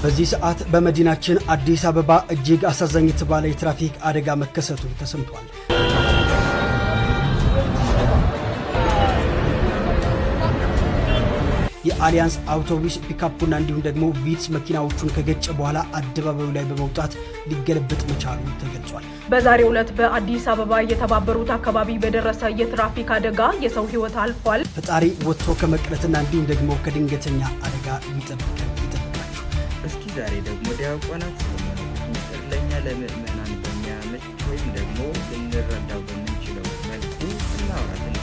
በዚህ ሰዓት በመዲናችን አዲስ አበባ እጅግ አሳዛኝ የተባለ የትራፊክ አደጋ መከሰቱ ተሰምቷል። የአሊያንስ አውቶቡስ ፒካፑና እንዲሁም ደግሞ ቪትስ መኪናዎቹን ከገጨ በኋላ አደባባዩ ላይ በመውጣት ሊገለበጥ መቻሉ ተገልጿል። በዛሬው ዕለት በአዲስ አበባ የተባበሩት አካባቢ በደረሰ የትራፊክ አደጋ የሰው ሕይወት አልፏል። ፈጣሪ ወጥቶ ከመቅረትና እንዲሁም ደግሞ ከድንገተኛ አደጋ ይጠብቃችሁ። እስኪ ዛሬ ደግሞ ዲያቆናት ለኛ ለምእመናን በሚያመች ወይም ደግሞ ልንረዳው በምንችለው መልኩ እናወራለን።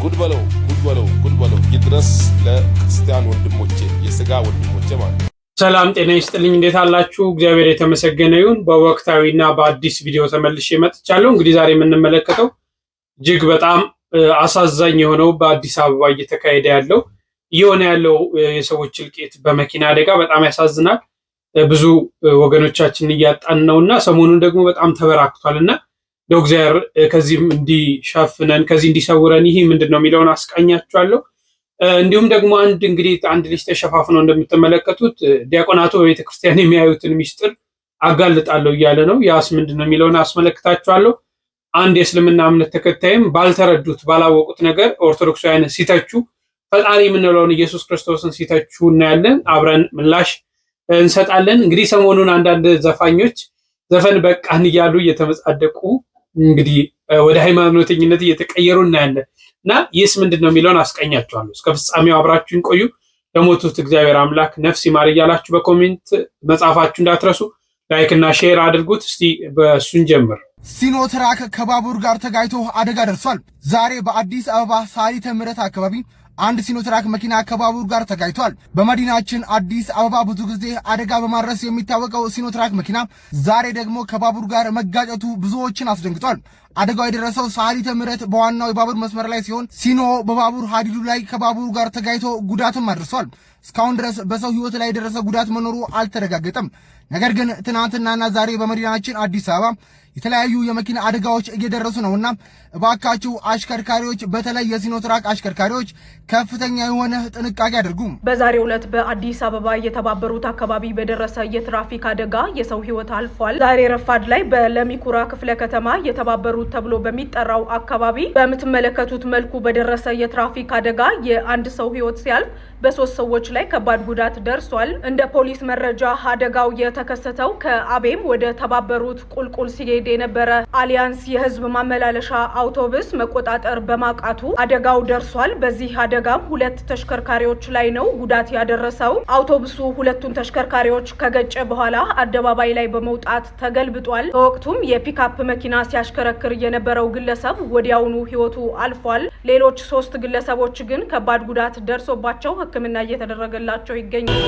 ጉድ በለው ይድረስ ለክርስቲያን ወንድሞቼ የሥጋ ወንድሞቼ ማለት ነው። ሰላም ጤና ይስጥልኝ። እንዴት አላችሁ? እግዚአብሔር የተመሰገነ ይሁን። በወቅታዊና በአዲስ ቪዲዮ ተመልሼ መጥቻለሁ። እንግዲህ ዛሬ የምንመለከተው እጅግ በጣም አሳዛኝ የሆነው በአዲስ አበባ እየተካሄደ ያለው የሆነ ያለው የሰዎች እልቂት በመኪና አደጋ በጣም ያሳዝናል። ብዙ ወገኖቻችን እያጣን ነውና ሰሞኑን ደግሞ በጣም ተበራክቷልና እንደው እግዚአብሔር ከዚህም እንዲሸፍነን ከዚህ እንዲሰውረን ይሄ ምንድነው የሚለውን አስቃኛችኋለሁ። እንዲሁም ደግሞ አንድ ልጅ ተሸፋፍነው እንደምትመለከቱት ዲያቆናቱ በቤተክርስቲያን የሚያዩትን ሚስጥር አጋልጣለሁ እያለ ነው። ያስ ምንድነው የሚለውን አስመለክታችኋለሁ። አንድ የእስልምና እምነት ተከታይም ባልተረዱት ባላወቁት ነገር ኦርቶዶክሳውያን ሲተቹ ፈጣሪ የምንለውን ኢየሱስ ክርስቶስን ሲተቹ እናያለን። አብረን ምላሽ እንሰጣለን። እንግዲህ ሰሞኑን አንዳንድ ዘፋኞች ዘፈን በቃን እያሉ እየተመጻደቁ እንግዲህ ወደ ሃይማኖተኝነት እየተቀየሩ እናያለን እና ይህስ ምንድነው የሚለውን አስቀኛችኋለሁ። እስከ ፍጻሜው አብራችሁን ቆዩ። ለሞቱት እግዚአብሔር አምላክ ነፍስ ይማር እያላችሁ በኮሜንት መጻፋችሁ እንዳትረሱ። ላይክ እና ሼር አድርጉት። እስቲ በእሱን ጀምር። ሲኖትራክ ከባቡር ጋር ተጋጭቶ አደጋ ደርሷል። ዛሬ በአዲስ አበባ ሳሊተ ምሕረት አካባቢ አንድ ሲኖትራክ መኪና ከባቡር ጋር ተጋጭቷል። በመዲናችን አዲስ አበባ ብዙ ጊዜ አደጋ በማድረስ የሚታወቀው ሲኖትራክ መኪና ዛሬ ደግሞ ከባቡር ጋር መጋጨቱ ብዙዎችን አስደንግጧል። አደጋው የደረሰው ሳሊተ ምሕረት በዋናው የባቡር መስመር ላይ ሲሆን ሲኖ በባቡር ሀዲዱ ላይ ከባቡር ጋር ተጋጭቶ ጉዳትም አድርሷል። እስካሁን ድረስ በሰው ሕይወት ላይ የደረሰ ጉዳት መኖሩ አልተረጋገጠም። ነገር ግን ትናንትናና ዛሬ በመዲናችን አዲስ አበባ የተለያዩ የመኪና አደጋዎች እየደረሱ ነውና እባካችሁ አሽከርካሪዎች በተለይ የሲኖትራክ አሽከርካሪዎች ከፍተኛ የሆነ ጥንቃቄ አድርጉ። በዛሬው ዕለት በአዲስ አበባ የተባበሩት አካባቢ በደረሰ የትራፊክ አደጋ የሰው ሕይወት አልፏል። ዛሬ ረፋድ ላይ በለሚኩራ ክፍለ ከተማ የተባበሩት ተብሎ በሚጠራው አካባቢ በምትመለከቱት መልኩ በደረሰ የትራፊክ አደጋ የአንድ ሰው ሕይወት ሲያልፍ በሶስት ሰዎች ላይ ከባድ ጉዳት ደርሷል። እንደ ፖሊስ መረጃ አደጋው የተከሰተው ከአቤም ወደ ተባበሩት ቁልቁል ሲሄድ የነበረ አሊያንስ የህዝብ ማመላለሻ አውቶቡስ መቆጣጠር በማቃቱ አደጋው ደርሷል። በዚህ አደጋም ሁለት ተሽከርካሪዎች ላይ ነው ጉዳት ያደረሰው። አውቶቡሱ ሁለቱን ተሽከርካሪዎች ከገጨ በኋላ አደባባይ ላይ በመውጣት ተገልብጧል። በወቅቱም የፒካፕ መኪና ሲያሽከረክር የነበረው ግለሰብ ወዲያውኑ ህይወቱ አልፏል። ሌሎች 3 ግለሰቦች ግን ከባድ ጉዳት ደርሶባቸው ሕክምና እየተደረገላቸው ይገኛል።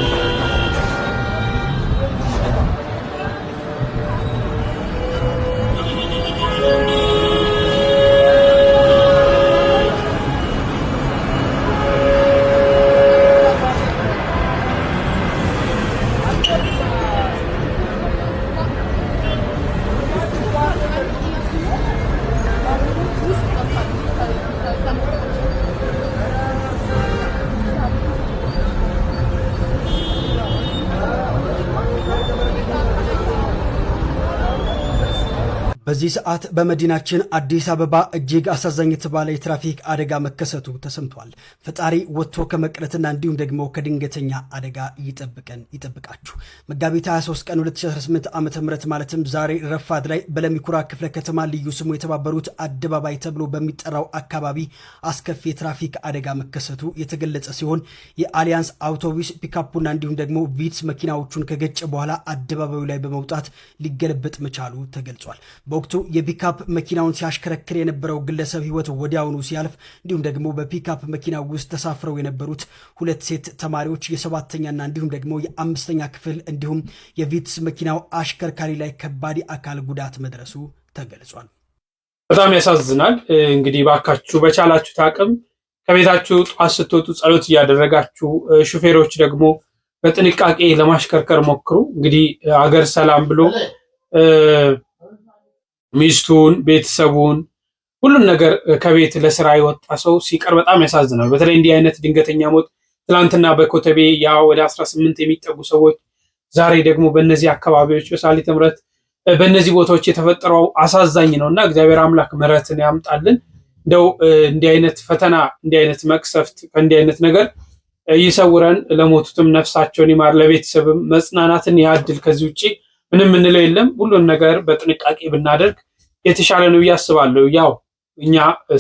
በዚህ ሰዓት በመዲናችን አዲስ አበባ እጅግ አሳዛኝ የተባለ የትራፊክ አደጋ መከሰቱ ተሰምቷል። ፈጣሪ ወጥቶ ከመቅረትና እንዲሁም ደግሞ ከድንገተኛ አደጋ ይጠብቃችሁ። መጋቢት 23 ቀን 2018 ዓ.ም ማለትም ዛሬ ረፋድ ላይ በለሚኩራ ክፍለ ከተማ ልዩ ስሙ የተባበሩት አደባባይ ተብሎ በሚጠራው አካባቢ አስከፊ የትራፊክ አደጋ መከሰቱ የተገለጸ ሲሆን የአሊያንስ አውቶቡስ ፒካፑና እንዲሁም ደግሞ ቪትስ መኪናዎቹን ከገጨ በኋላ አደባባዩ ላይ በመውጣት ሊገለበጥ መቻሉ ተገልጿል። በወቅቱ የፒካፕ መኪናውን ሲያሽከረክር የነበረው ግለሰብ ህይወት ወዲያውኑ ሲያልፍ እንዲሁም ደግሞ በፒካፕ መኪና ውስጥ ተሳፍረው የነበሩት 2 ሴት ተማሪዎች የ7ኛና እንዲሁም ደግሞ የ5ኛ ክፍል እንዲሁም የቪትስ መኪናው አሽከርካሪ ላይ ከባድ አካል ጉዳት መድረሱ ተገልጿል። በጣም ያሳዝናል። እንግዲህ ባካችሁ በቻላችሁት አቅም ከቤታችሁ ጧት ስትወጡ ጸሎት እያደረጋችሁ፣ ሹፌሮች ደግሞ በጥንቃቄ ለማሽከርከር ሞክሩ። እንግዲህ አገር ሰላም ብሎ ሚስቱን ቤተሰቡን ሁሉን ነገር ከቤት ለስራ የወጣ ሰው ሲቀር በጣም ያሳዝናል። በተለይ እንዲህ አይነት ድንገተኛ ሞት ትላንትና በኮተቤ ያ ወደ 18 የሚጠጉ ሰዎች ዛሬ ደግሞ በእነዚህ አካባቢዎች በሳሊተ ምሕረት በእነዚህ ቦታዎች የተፈጠረው አሳዛኝ ነውና እግዚአብሔር አምላክ ምሕረትን ያምጣልን። እንደው እንዲህ አይነት ፈተና እንዲህ አይነት መቅሰፍት ከእንዲህ አይነት ነገር ይሰውረን። ለሞቱትም ነፍሳቸውን ይማር፣ ለቤተሰብም መጽናናትን ያድል። ከዚህ ውጪ ምንም እንለው የለም። ሁሉን ነገር በጥንቃቄ ብናደርግ የተሻለ ነው ያስባለሁ። ያው እኛ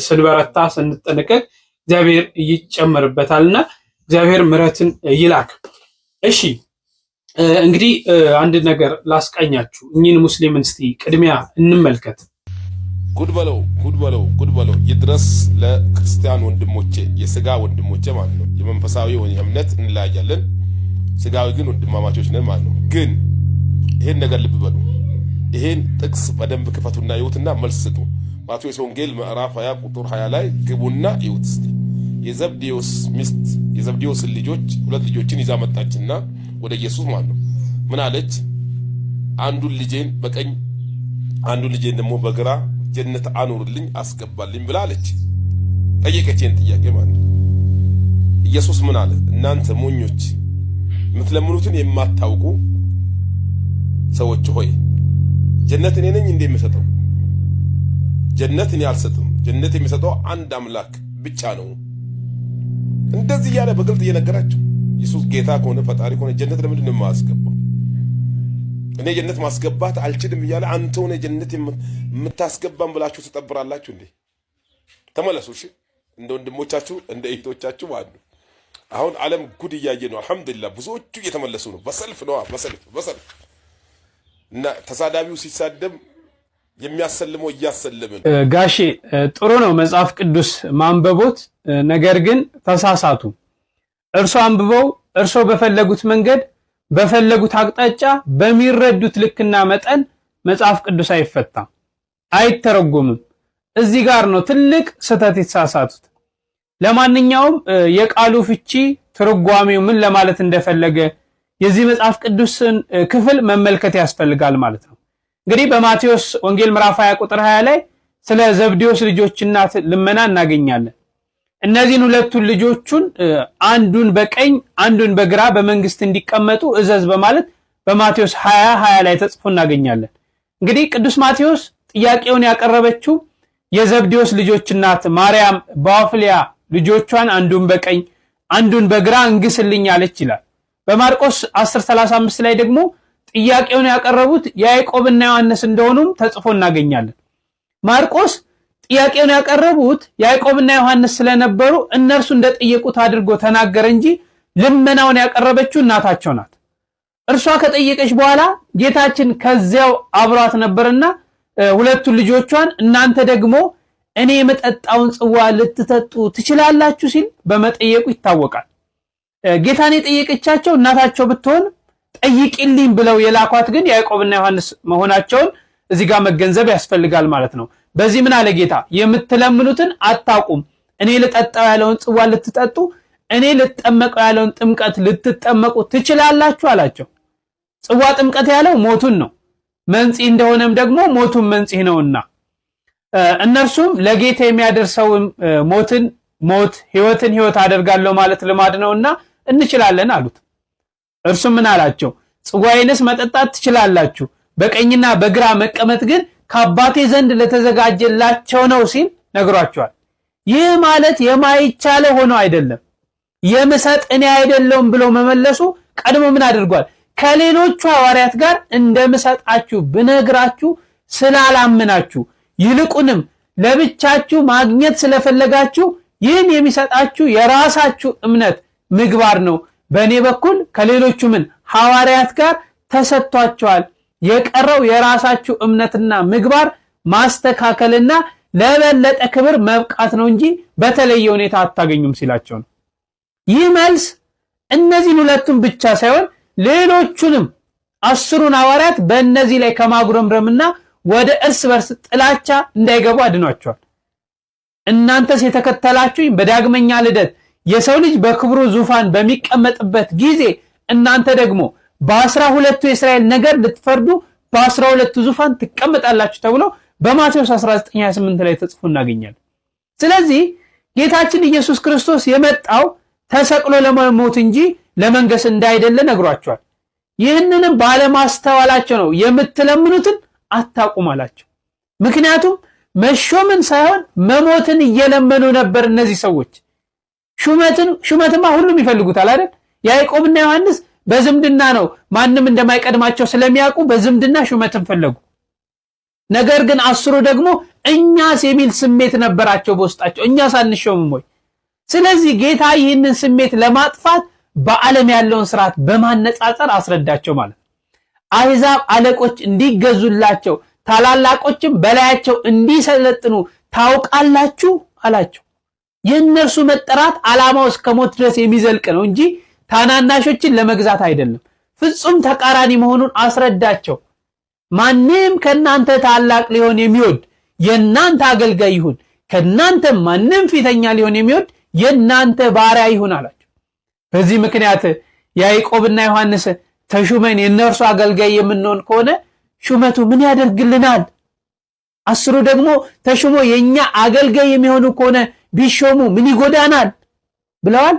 ስንበረታ ስንጠነቀቅ እግዚአብሔር ይጨመርበታልና እግዚአብሔር ምሕረትን ይላክ። እሺ እንግዲህ አንድ ነገር ላስቃኛችሁ። እኚህን ሙስሊምን እስቲ ቅድሚያ እንመልከት። ጉድ በለው ጉድ በለው ጉድ በለው ይድረስ ለክርስቲያን ወንድሞቼ፣ የስጋ ወንድሞቼ ማለት ነው። የመንፈሳዊ እምነት እንለያያለን፣ ስጋዊ ግን ወንድማማቾች ነን ማለት ነው። ግን ይሄን ነገር ልብ በሉ። ይሄን ጥቅስ በደንብ ክፈቱና ይዩትና መልስ ስጡ። ማቴዎስ ወንጌል ምዕራፍ 20 ቁጥር 20 ላይ ግቡና ይዩት እስቲ። የዘብዴዎስ ሚስት የዘብዴዎስ ልጆች ሁለት ልጆችን ይዛ መጣችና ወደ ኢየሱስ ማለት ነው ምን አለች? አንዱን ልጄን በቀኝ አንዱን ልጄን ደግሞ በግራ ጀነት አኑርልኝ አስገባልኝ ብላ አለች። ጠየቀችን ጥያቄ ማለት ነው። ኢየሱስ ምን አለ? እናንተ ሞኞች፣ የምትለምኑትን የማታውቁ ሰዎች ሆይ ጀነት እኔ ነኝ እንዴ የምሰጠው? ጀነት እኔ አልሰጥም። ጀነት የሚሰጠው አንድ አምላክ ብቻ ነው። እንደዚህ እያለ በግልጥ እየነገራቸው ኢየሱስ ጌታ ከሆነ ፈጣሪ ከሆነ ጀነት ለምንድን ነው የማያስገባው? እኔ ጀነት ማስገባት አልችልም እያለ አንተ ሆነ ጀነት የምታስገባን ብላችሁ ትጠብራላችሁ እንዴ? ተመለሱ እሺ፣ እንደ ወንድሞቻችሁ እንደ እህቶቻችሁ ማለት ነው። አሁን ዓለም ጉድ እያየ ነው። አልሐምዱሊላህ ብዙዎቹ እየተመለሱ ነው። በሰልፍ ነው በሰልፍ እና ተሳዳቢው ሲሳደብ የሚያሰልመው እያሰለመ ነው። ጋሼ ጥሩ ነው መጽሐፍ ቅዱስ ማንበቦት፣ ነገር ግን ተሳሳቱ። እርሶ አንብበው እርሶ በፈለጉት መንገድ በፈለጉት አቅጣጫ በሚረዱት ልክና መጠን መጽሐፍ ቅዱስ አይፈታም፣ አይተረጎምም። እዚህ ጋር ነው ትልቅ ስህተት የተሳሳቱት። ለማንኛውም የቃሉ ፍቺ ትርጓሜው ምን ለማለት እንደፈለገ የዚህ መጽሐፍ ቅዱስን ክፍል መመልከት ያስፈልጋል ማለት ነው። እንግዲህ በማቴዎስ ወንጌል ምዕራፍ 20 ቁጥር 20 ላይ ስለ ዘብዴዎስ ልጆች እናት ልመና እናገኛለን። እነዚህን ሁለቱን ልጆቹን አንዱን በቀኝ አንዱን በግራ በመንግስት እንዲቀመጡ እዘዝ በማለት በማቴዎስ 20 ላይ ተጽፎ እናገኛለን። እንግዲህ ቅዱስ ማቴዎስ ጥያቄውን ያቀረበችው የዘብዴዎስ ልጆች እናት ማርያም በዋፍሊያ ልጆቿን አንዱን በቀኝ አንዱን በግራ እንግስልኝ አለች ይላል። በማርቆስ 10:35 ላይ ደግሞ ጥያቄውን ያቀረቡት ያዕቆብና ዮሐንስ እንደሆኑም ተጽፎ እናገኛለን። ማርቆስ ጥያቄውን ያቀረቡት ያዕቆብና ዮሐንስ ስለነበሩ እነርሱ እንደጠየቁት አድርጎ ተናገረ እንጂ ልመናውን ያቀረበችው እናታቸው ናት። እርሷ ከጠየቀች በኋላ ጌታችን ከዚያው አብሯት ነበርና ሁለቱን ልጆቿን እናንተ ደግሞ እኔ የመጠጣውን ጽዋ ልትጠጡ ትችላላችሁ ሲል በመጠየቁ ይታወቃል። ጌታን የጠየቀቻቸው እናታቸው ብትሆን ጠይቂልኝ ብለው የላኳት ግን ያዕቆብና ዮሐንስ መሆናቸውን እዚህ ጋር መገንዘብ ያስፈልጋል ማለት ነው። በዚህ ምን አለ ጌታ? የምትለምኑትን አታውቁም። እኔ ልጠጣው ያለውን ጽዋ ልትጠጡ፣ እኔ ልጠመቀው ያለውን ጥምቀት ልትጠመቁ ትችላላችሁ አላቸው። ጽዋ ጥምቀት ያለው ሞቱን ነው። መንጽ እንደሆነም ደግሞ ሞቱን መንጽ ነውና እነርሱም ለጌታ የሚያደርሰው ሞትን ሞት ሕይወትን ሕይወት አደርጋለሁ ማለት ልማድ ነውና እንችላለን አሉት። እርሱም ምን አላቸው? ጽዋዬንስ መጠጣት ትችላላችሁ፣ በቀኝና በግራ መቀመጥ ግን ከአባቴ ዘንድ ለተዘጋጀላቸው ነው ሲል ነግሯቸዋል። ይህ ማለት የማይቻለ ሆኖ አይደለም፣ የምሰጥ እኔ አይደለሁም ብሎ መመለሱ ቀድሞ ምን አድርጓል? ከሌሎቹ ሐዋርያት ጋር እንደምሰጣችሁ ብነግራችሁ ስላላመናችሁ ይልቁንም ለብቻችሁ ማግኘት ስለፈለጋችሁ ይህን የሚሰጣችሁ የራሳችሁ እምነት ምግባር ነው። በእኔ በኩል ከሌሎቹ ምን ሐዋርያት ጋር ተሰጥቷቸዋል። የቀረው የራሳችሁ እምነትና ምግባር ማስተካከልና ለበለጠ ክብር መብቃት ነው እንጂ በተለየ ሁኔታ አታገኙም ሲላቸው ነው። ይህ መልስ እነዚህን ሁለቱን ብቻ ሳይሆን ሌሎቹንም 10ን ሐዋርያት በእነዚህ ላይ ከማጉረምረምና ወደ እርስ በርስ ጥላቻ እንዳይገቡ አድኗቸዋል። እናንተስ የተከተላችሁኝ በዳግመኛ ልደት የሰው ልጅ በክብሩ ዙፋን በሚቀመጥበት ጊዜ እናንተ ደግሞ በ12ቱ የእስራኤል ነገድ ልትፈርዱ በ12ቱ ዙፋን ትቀመጣላችሁ ተብሎ በማቴዎስ 19:28 ላይ ተጽፎ እናገኛለን። ስለዚህ ጌታችን ኢየሱስ ክርስቶስ የመጣው ተሰቅሎ ለመሞት እንጂ ለመንገስ እንዳይደለ ነግሯቸዋል። ይህንንም ባለማስተዋላቸው ነው የምትለምኑትን አታቁም አላቸው። ምክንያቱም መሾምን ሳይሆን መሞትን እየለመኑ ነበር እነዚህ ሰዎች። ሹመትማ ሁሉም ይፈልጉታል አይደል? ያዕቆብና ዮሐንስ በዝምድና ነው ማንም እንደማይቀድማቸው ስለሚያውቁ በዝምድና ሹመትን ፈለጉ። ነገር ግን 10 ደግሞ እኛስ የሚል ስሜት ነበራቸው በውስጣቸው። እኛስ አንሾምም ወይ? ስለዚህ ጌታ ይህንን ስሜት ለማጥፋት በዓለም ያለውን ስርዓት በማነጻጸር አስረዳቸው ማለት ነው። አሕዛብ አለቆች እንዲገዙላቸው ታላላቆችም በላያቸው እንዲሰለጥኑ ታውቃላችሁ አላቸው። የእነርሱ መጠራት ዓላማው እስከ ሞት ድረስ የሚዘልቅ ነው እንጂ ታናናሾችን ለመግዛት አይደለም። ፍጹም ተቃራኒ መሆኑን አስረዳቸው። ማንም ከናንተ ታላቅ ሊሆን የሚወድ የናንተ አገልጋይ ይሁን፣ ከናንተ ማንም ፊተኛ ሊሆን የሚወድ የናንተ ባሪያ ይሁን አላቸው። በዚህ ምክንያት ያዕቆብና ዮሐንስ ተሹመን የነርሱ አገልጋይ የምንሆን ከሆነ ሹመቱ ምን ያደርግልናል? 10 ደግሞ ተሹሞ የኛ አገልጋይ የሚሆኑ ከሆነ ቢሾሙ ምን ይጎዳናል ብለዋል።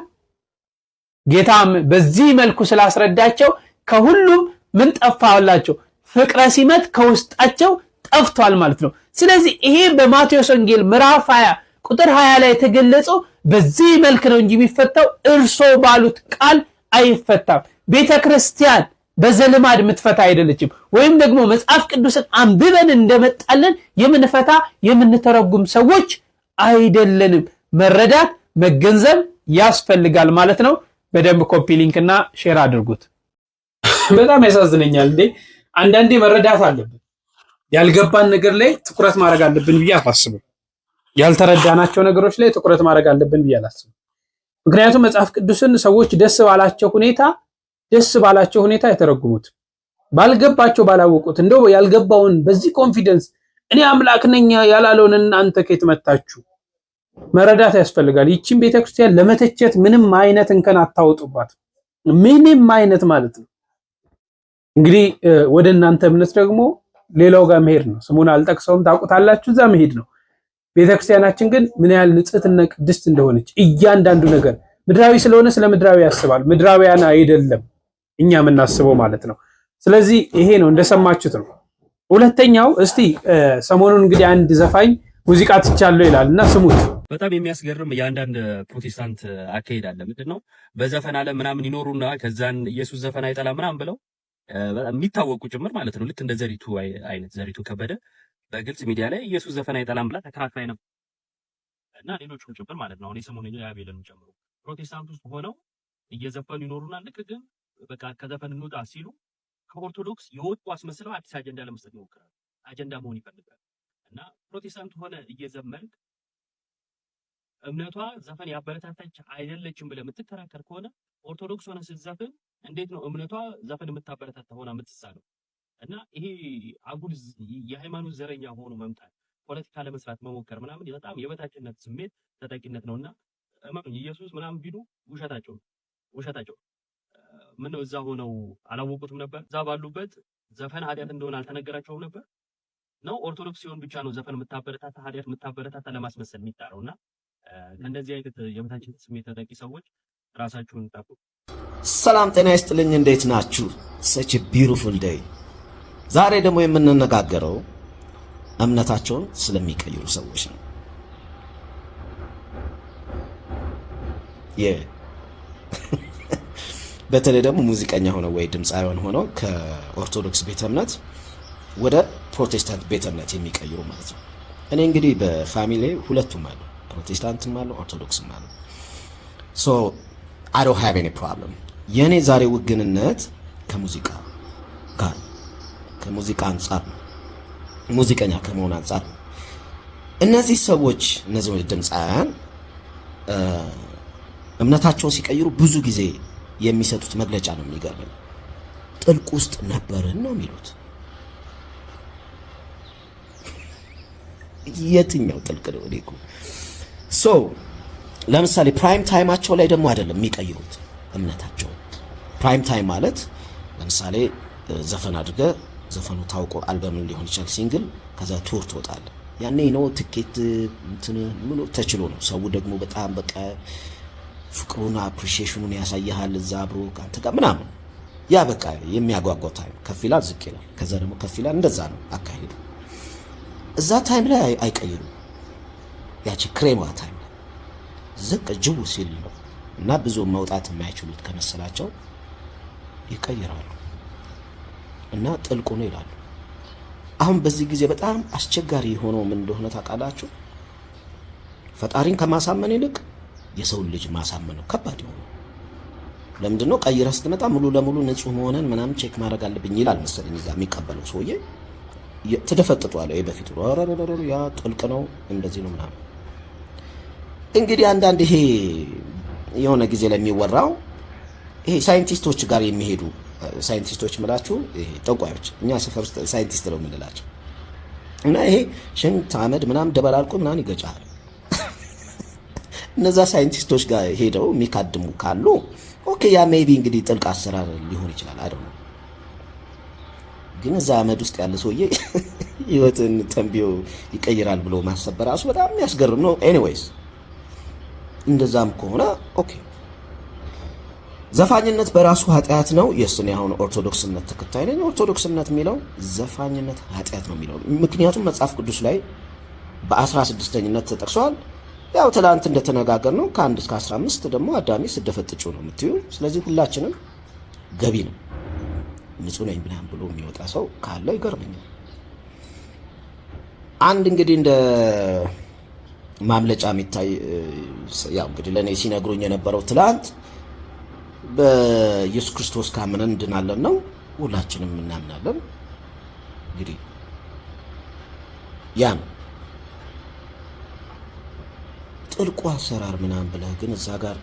ጌታም በዚህ መልኩ ስላስረዳቸው ከሁሉም ምን ጠፋላቸው? ፍቅረ ሲመት ከውስጣቸው ጠፍቷል ማለት ነው። ስለዚህ ይሄ በማቴዎስ ወንጌል ምዕራፍ 20 ቁጥር 20 ላይ የተገለጸው በዚህ መልክ ነው እንጂ የሚፈታው እርሶ ባሉት ቃል አይፈታም። ቤተክርስቲያን በዘልማድ ምትፈታ አይደለችም። ወይም ደግሞ መጽሐፍ ቅዱስን አንብበን እንደመጣለን የምንፈታ የምንተረጉም ሰዎች አይደለንም። መረዳት መገንዘብ ያስፈልጋል ማለት ነው። በደንብ ኮፒ ሊንክና ሼር አድርጉት። በጣም ያሳዝነኛል እንዴ! አንዳንዴ መረዳት አለብን። ያልገባን ነገር ላይ ትኩረት ማድረግ አለብን ብዬ አላስብም። ያልተረዳናቸው ነገሮች ላይ ትኩረት ማድረግ አለብን ብዬ አላስብም። ምክንያቱም መጽሐፍ ቅዱስን ሰዎች ደስ ባላቸው ሁኔታ የተረጉሙት ባልገባቸው ባላወቁት እንደው ያልገባውን በዚህ ኮንፊደንስ እኔ አምላክ ነኝ ያላለውን እናንተ ከየት መጣችሁ? መረዳት ያስፈልጋል። ይቺን ቤተክርስቲያን ለመተቸት ምንም አይነት እንከን አታውጡባት። ምንም አይነት ማለት ነው። እንግዲህ ወደ እናንተ እምነት ደግሞ ሌላው ጋር መሄድ ነው። ስሙን አልጠቅሰውም ታውቁታላችሁ፣ እዛ መሄድ ነው። ቤተክርስቲያናችን ግን ምን ያህል ንጽሕትና ቅድስት እንደሆነች እያንዳንዱ ነገር ምድራዊ ስለሆነ ስለ ምድራዊ ያስባል፣ ምድራዊያን አይደለም እኛ የምናስበው ማለት ነው። ስለዚህ ይሄ ነው እንደሰማችሁት ነው። ሁለተኛው እስቲ ሰሞኑን እንግዲህ አንድ ዘፋኝ ሙዚቃ ትቻለሁ ይላልና ስሙት። በጣም የሚያስገርም የአንዳንድ ፕሮቴስታንት አካሄድ አለ። ምንድነው በዘፈን አለ ምናምን ይኖሩና ከዛን ኢየሱስ ዘፈን አይጠላ ምናምን ብለው የሚታወቁ ጭምር ማለት ነው። ልክ እንደ ዘሪቱ አይነት ዘሪቱ ከበደ በግልጽ ሚዲያ ላይ ኢየሱስ ዘፈን አይጠላም ብላ ተከራክራ ነበር እና ሌሎቹም ጭምር ማለት ነው። እኔ ሰሞኑን ያቤልን ጨምሮ ፕሮቴስታንት ውስጥ ሆነው እየዘፈኑ ይኖሩና ልክ ግን በቃ ከዘፈን እንውጣ ሲሉ ከኦርቶዶክስ የወጡ አስመስለው አዲስ አጀንዳ ለመስጠት ይሞክራሉ። አጀንዳ መሆን ይፈልጋል እና ፕሮቴስታንት ሆነ እየዘመርክ እምነቷ ዘፈን ያበረታታች አይደለችም ብለህ የምትከራከር ከሆነ ኦርቶዶክስ ሆነ ስትዘፍን እንዴት ነው እምነቷ ዘፈን የምታበረታታ ሆና የምትሳለው? እና ይሄ አጉል የሃይማኖት ዘረኛ ሆኖ መምጣት፣ ፖለቲካ ለመስራት መሞከር ምናምን በጣም የበታችነት ስሜት ተጠቂነት ነውና ኢየሱስ ምናምን ቢሉ ውሸታቸው ምን ነው እዛ ሆነው አላወቁትም ነበር? እዛ ባሉበት ዘፈን ኃጢአት እንደሆነ አልተነገራቸውም ነበር? ነው ኦርቶዶክስ ሲሆን ብቻ ነው ዘፈን የምታበረታታ ኃጢአት የምታበረታታ ለማስመሰል የሚጣረውና ከእንደዚህ አይነት የበታችነት ስሜት ተጠቂ ሰዎች ራሳችሁን ጠብቁ። ሰላም ጤና ይስጥልኝ። እንዴት ናችሁ? such a beautiful day። ዛሬ ደግሞ የምንነጋገረው እምነታቸውን ስለሚቀይሩ ሰዎች ነው። በተለይ ደግሞ ሙዚቀኛ ሆነው ወይ ድምፃውያን ሆነው ከኦርቶዶክስ ቤተ እምነት ወደ ፕሮቴስታንት ቤተ እምነት የሚቀይሩ ማለት ነው። እኔ እንግዲህ በፋሚሊ ሁለቱም አሉ፣ ፕሮቴስታንትም አሉ ኦርቶዶክስም አሉ። so I don't have any problem። የኔ ዛሬ ውግንነት ከሙዚቃ ጋር ከሙዚቃ አንፃር ነው፣ ሙዚቀኛ ከመሆን አንፃር ነው። እነዚህ ሰዎች እነዚህ ድምፃውያን እምነታቸውን ሲቀይሩ ብዙ ጊዜ የሚሰጡት መግለጫ ነው የሚገርመኝ። ጥልቅ ውስጥ ነበርን ነው የሚሉት። የትኛው ጥልቅ ነው? እኮ ሶ ለምሳሌ ፕራይም ታይማቸው ላይ ደግሞ አይደለም የሚቀይሩት እምነታቸው። ፕራይም ታይም ማለት ለምሳሌ ዘፈን አድርገ ዘፈኑ ታውቆ አልበም ሊሆን ይችላል ሲንግል፣ ከዛ ቱር ትወጣለ። ያኔ ነው ትኬት እንትን ምን ተችሎ ነው ሰው ደግሞ በጣም በቃ ፍቅሩና አፕሪሺዬሽኑን ያሳያል እዛ አብሮ ካንተ ጋር ምናምን። ያ በቃ የሚያጓጓው ታይም ከፍ ይላል ዝቅ ይላል፣ ከዛ ደግሞ ከፍ ይላል። እንደዛ ነው አካሄዱ። እዛ ታይም ላይ አይቀይሩም። ያቺ ክሬማ ታይም ላይ ዝቅ ጅው ሲል ነው እና ብዙ መውጣት የማይችሉት ከመሰላቸው ይቀይራሉ እና ጥልቁ ነው ይላሉ። አሁን በዚህ ጊዜ በጣም አስቸጋሪ የሆነው ምን እንደሆነ ታውቃላችሁ? ፈጣሪን ከማሳመን ይልቅ የሰው ልጅ ማሳመን ነው ከባድ የሆነው። ለምንድን ነው ቀይረህ ስትመጣ ሙሉ ለሙሉ ንጹህ መሆንን ምናምን ቼክ ማድረግ አለብኝ ይላል መሰለኝ እዛ የሚቀበለው ሰውዬ። ተደፈጥጧል። በፊቱ ያ ጥልቅ ነው እንደዚህ ነው ምናምን። እንግዲህ አንዳንድ ይሄ የሆነ ጊዜ ላይ የሚወራው ይሄ ሳይንቲስቶች ጋር የሚሄዱ ሳይንቲስቶች ምላችሁ ይሄ ጠንቋዮች፣ እኛ ሰፈር ውስጥ ሳይንቲስት ነው የምንላቸው እና ይሄ ሽንት አመድ ምናምን ደበላልቆ ምናምን ይገጫል። እነዛ ሳይንቲስቶች ጋር ሄደው የሚካድሙ ካሉ ኦኬ ያ ሜቢ እንግዲህ ጥልቅ አሰራር ሊሆን ይችላል። አይደል ነው ግን እዛ አመድ ውስጥ ያለ ሰውዬ ህይወትን ተንቢዮ ይቀይራል ብሎ ማሰብ በራሱ በጣም የሚያስገርም ነው። ኤኒዌይስ እንደዛም ከሆነ ኦኬ ዘፋኝነት በራሱ ኃጢአት ነው። የሱን ያሁን ኦርቶዶክስነት ተከታይ ነኝ። ኦርቶዶክስነት የሚለው ዘፋኝነት ኃጢአት ነው የሚለው ምክንያቱም መጽሐፍ ቅዱስ ላይ በ16ኝነት ተጠቅሷል። ያው ትላንት እንደተነጋገር ነው ከ1 እስከ 15 ደግሞ አዳሚ ስደፈጥጩ ነው የምትዩ። ስለዚህ ሁላችንም ገቢ ነው። ንጹህ ነኝ ብናም ብሎ የሚወጣ ሰው ካለ ይገርመኛል። አንድ እንግዲህ እንደ ማምለጫ የሚታይ ያው እንግዲህ ለኔ ሲነግሩኝ የነበረው ትላንት በኢየሱስ ክርስቶስ ካመንን እንድናለን ነው። ሁላችንም እናምናለን። እንግዲህ ያ ነው ጥልቁ አሰራር ምናምን ብለህ ግን እዛ ጋር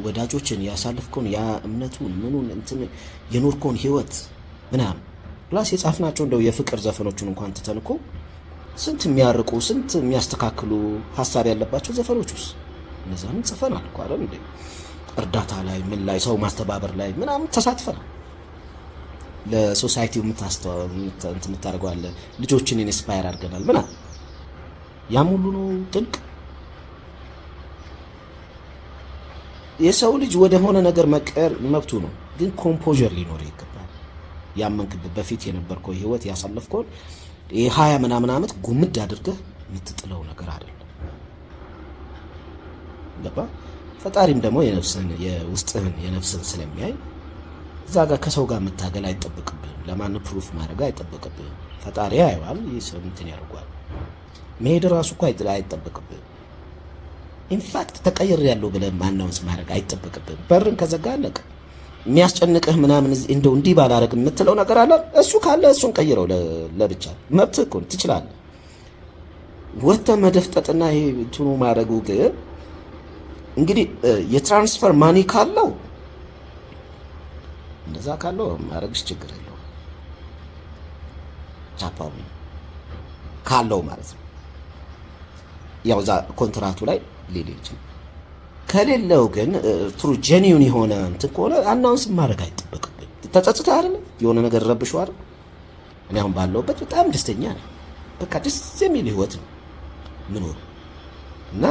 ወዳጆችን ያሳልፍከውን ያ እምነቱን ምኑን እንትን የኖርከውን ህይወት ምናምን ፕላስ የጻፍናቸው እንደው የፍቅር ዘፈኖቹን እንኳን ትተን እኮ ስንት የሚያርቁ ስንት የሚያስተካክሉ ሀሳብ ያለባቸው ዘፈኖችስ እነዛንም ጽፈናል እኮ አይደል እንዴ? እርዳታ ላይ ምን ላይ ሰው ማስተባበር ላይ ምናምን ተሳትፈናል። ለሶሳይቲው የምታደርገው አለ። ልጆችን ኢንስፓየር አድርገናል ምናምን። ያም ሁሉ ነው ጥልቅ። የሰው ልጅ ወደ ሆነ ነገር መቀየር መብቱ ነው፣ ግን ኮምፖዠር ሊኖር ይገባል። ያመንክበት በፊት የነበርከው ህይወት ያሳለፍከውን የ20 ምናምን ዓመት ጉምድ አድርገህ የምትጥለው ነገር አይደለም። ገባ? ፈጣሪም ደግሞ የነፍስን የውስጥህን የነፍስን ስለሚያይ እዛ ጋር ከሰው ጋር መታገል አይጠበቅብህም። ለማን ፕሩፍ ማድረግ አይጠበቅብህም። ፈጣሪ ያየዋል፣ እንትን ያደርጓል። መሄድ ራሱ እኮ አይጠበቅብህም። ኢንፋክት ተቀየር ያለው ብለህ ማናውንስ ማድረግ አይጠበቅብህም። በርን ከዘጋ አለቀ። የሚያስጨንቅህ ምናምን እንደው እንዲህ ባላረግ የምትለው ነገር አለ። እሱ ካለ እሱን ቀይረው ለብቻ መብትህ እኮ ትችላለህ። ወጥተህ መደፍጠጥና ይሄ እንትኑ ማድረጉ ግን እንግዲህ የትራንስፈር ማኒ ካለው እንደዛ ካለው ማድረግሽ ችግር የለው። ቻፓው ካለው ማለት ነው ያው ዛ ኮንትራቱ ላይ ሊልጅ ከሌለው ግን ትሩ ጄኒዩን የሆነ እንትን ከሆነ አናውንስ ማድረግ አይጠበቅብኝ። ተጸጽተህ አይደል የሆነ ነገር ረብሽው አይደል? እኔ አሁን ባለውበት በጣም ደስተኛ ነኝ። በቃ ደስ የሚል ህይወት ነው ምኖር እና